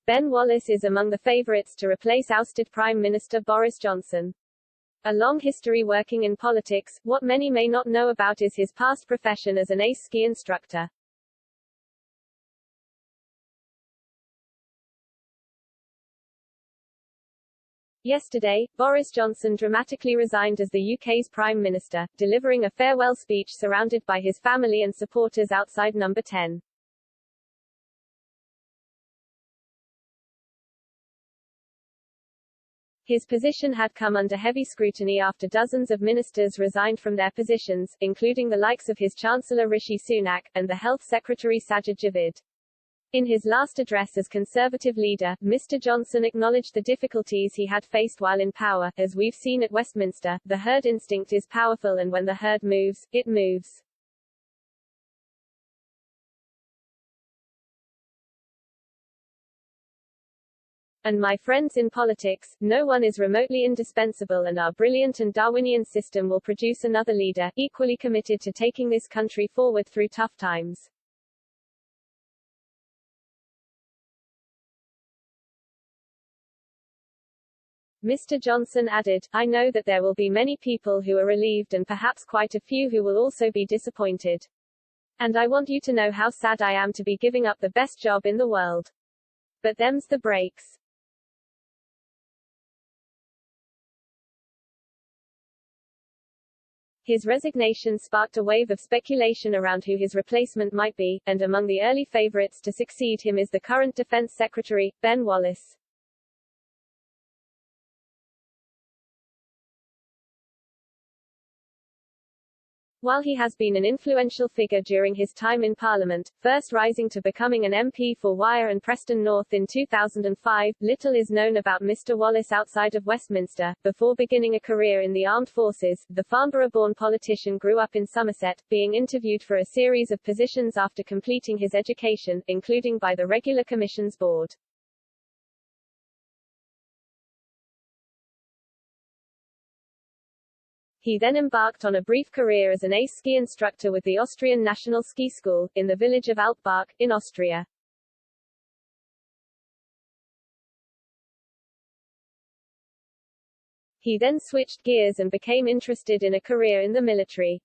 Ben Wallace is among the favourites to replace ousted Prime Minister Boris Johnson. A long history working in politics, what many may not know about is his past profession as an ace ski instructor. Yesterday, Boris Johnson dramatically resigned as the UK's Prime Minister, delivering a farewell speech surrounded by his family and supporters outside Number 10. His position had come under heavy scrutiny after dozens of ministers resigned from their positions, including the likes of his Chancellor Rishi Sunak, and the Health Secretary Sajid Javid. In his last address as Conservative leader, Mr. Johnson acknowledged the difficulties he had faced while in power. As we've seen at Westminster, the herd instinct is powerful, and when the herd moves, it moves. And my friends in politics, no one is remotely indispensable, and our brilliant and Darwinian system will produce another leader, equally committed to taking this country forward through tough times. Mr. Johnson added, I know that there will be many people who are relieved and perhaps quite a few who will also be disappointed. And I want you to know how sad I am to be giving up the best job in the world. But them's the breaks. His resignation sparked a wave of speculation around who his replacement might be, and among the early favourites to succeed him is the current Defence Secretary, Ben Wallace. While he has been an influential figure during his time in Parliament, first rising to becoming an MP for Wyre and Preston North in 2005, little is known about Mr. Wallace outside of Westminster. Before beginning a career in the armed forces, the Farnborough-born politician grew up in Somerset, being interviewed for a series of positions after completing his education, including by the Regular Commissions Board. He then embarked on a brief career as an ace ski instructor with the Austrian National Ski School, in the village of Altbach, in Austria. He then switched gears and became interested in a career in the military.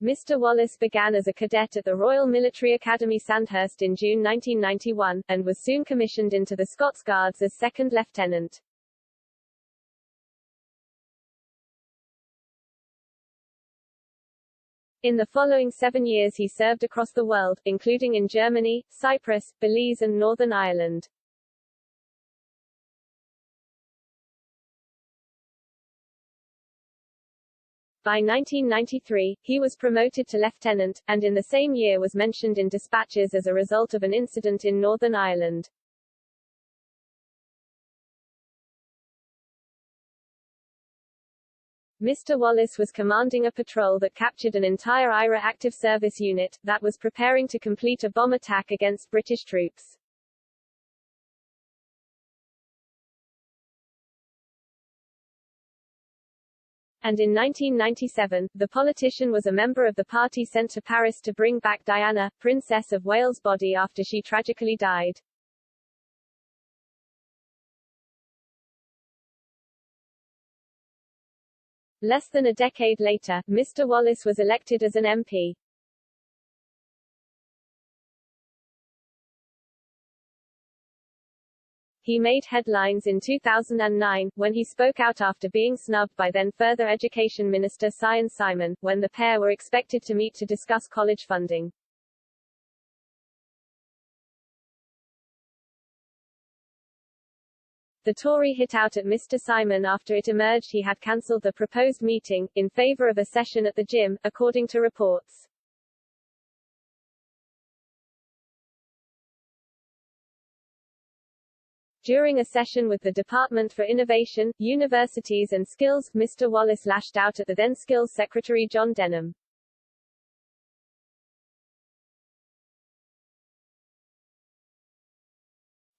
Mr. Wallace began as a cadet at the Royal Military Academy Sandhurst in June 1991, and was soon commissioned into the Scots Guards as second lieutenant. In the following 7 years he served across the world, including in Germany, Cyprus, Belize and Northern Ireland. By 1993, he was promoted to lieutenant, and in the same year was mentioned in dispatches as a result of an incident in Northern Ireland. Mr. Wallace was commanding a patrol that captured an entire IRA active service unit, that was preparing to complete a bomb attack against British troops. And in 1997, the politician was a member of the party sent to Paris to bring back Diana, Princess of Wales' body after she tragically died. Less than a decade later, Mr. Wallace was elected as an MP. He made headlines in 2009, when he spoke out after being snubbed by then Further Education Minister Sion Simon, when the pair were expected to meet to discuss college funding. The Tory hit out at Mr. Simon after it emerged he had cancelled the proposed meeting, in favour of a session at the gym, according to reports. During a session with the Department for Innovation, Universities and Skills, Mr. Wallace lashed out at the then Skills Secretary John Denham.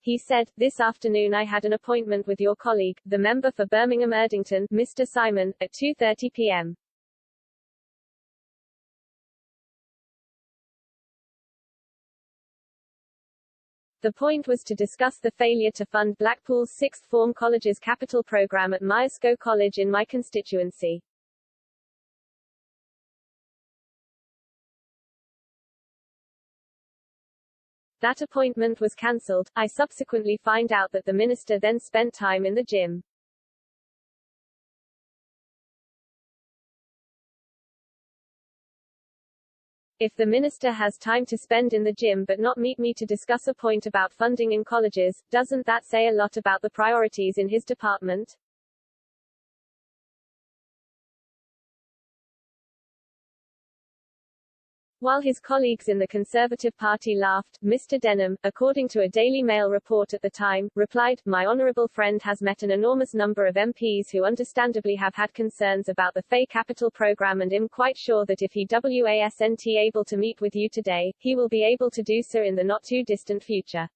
He said, "This afternoon I had an appointment with your colleague, the member for Birmingham Erdington, Mr. Simon, at 2:30 p.m. The point was to discuss the failure to fund Blackpool's sixth form college's capital programme at Myerscough College in my constituency. That appointment was cancelled. I subsequently find out that the minister then spent time in the gym. If the minister has time to spend in the gym but not meet me to discuss a point about funding in colleges, doesn't that say a lot about the priorities in his department? While his colleagues in the Conservative Party laughed, Mr. Denham, according to a Daily Mail report at the time, replied, "My honourable friend has met an enormous number of MPs who understandably have had concerns about the FAY capital programme and am quite sure that if he wasn't able to meet with you today, he will be able to do so in the not-too-distant future."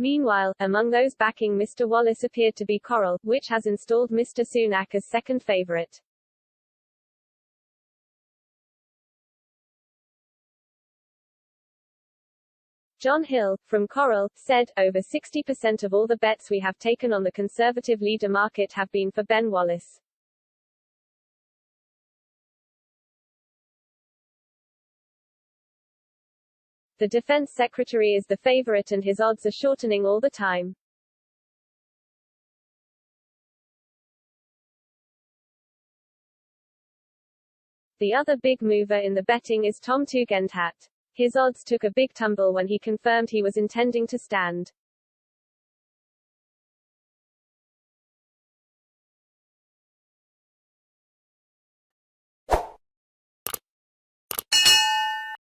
Meanwhile, among those backing Mr. Wallace appeared to be Coral, which has installed Mr. Sunak as second favourite. John Hill, from Coral, said, "Over 60% of all the bets we have taken on the Conservative leader market have been for Ben Wallace." The Defence Secretary is the favourite and his odds are shortening all the time. The other big mover in the betting is Tom Tugendhat. His odds took a big tumble when he confirmed he was intending to stand.